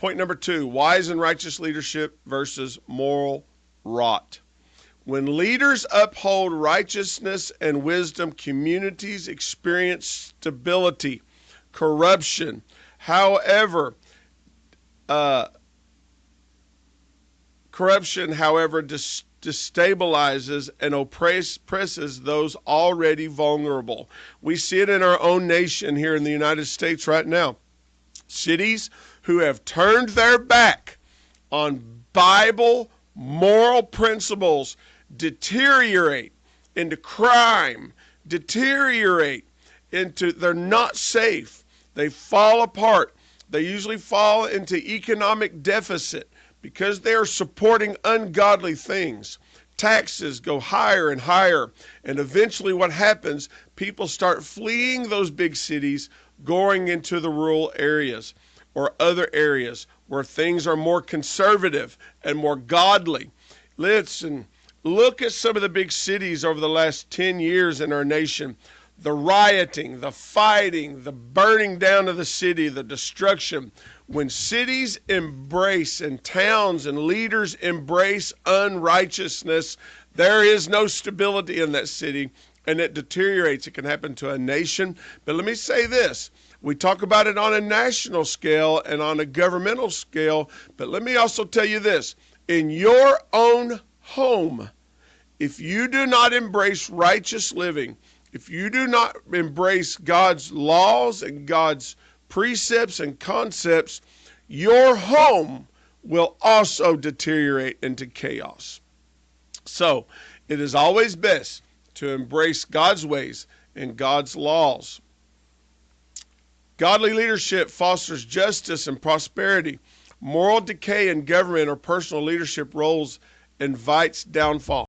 Point number 2, wise and righteous leadership versus moral rot. When leaders uphold righteousness and wisdom, communities experience stability. Corruption, however, destabilizes and oppresses those already vulnerable. We see it in our own nation here in the United States right now. Cities who have turned their back on Bible moral principles deteriorate into crime, deteriorate into they're not safe. They fall apart. They usually fall into economic deficit because they are supporting ungodly things. Taxes go higher and higher, and eventually what happens, people start fleeing those big cities, going into the rural areas or other areas where things are more conservative and more godly. Listen, look at some of the big cities over the last 10 years in our nation. The rioting, the fighting, the burning down of the city, the destruction. When cities embrace and towns and leaders embrace unrighteousness, there is no stability in that city and it deteriorates. It can happen to a nation. But let me say this. We talk about it on a national scale and on a governmental scale. But let me also tell you this. In your own home, if you do not embrace righteous living, if you do not embrace God's laws and God's precepts and concepts, your home will also deteriorate into chaos. So it is always best to embrace God's ways and God's laws. Godly leadership fosters justice and prosperity. Moral decay in government or personal leadership roles invites downfall.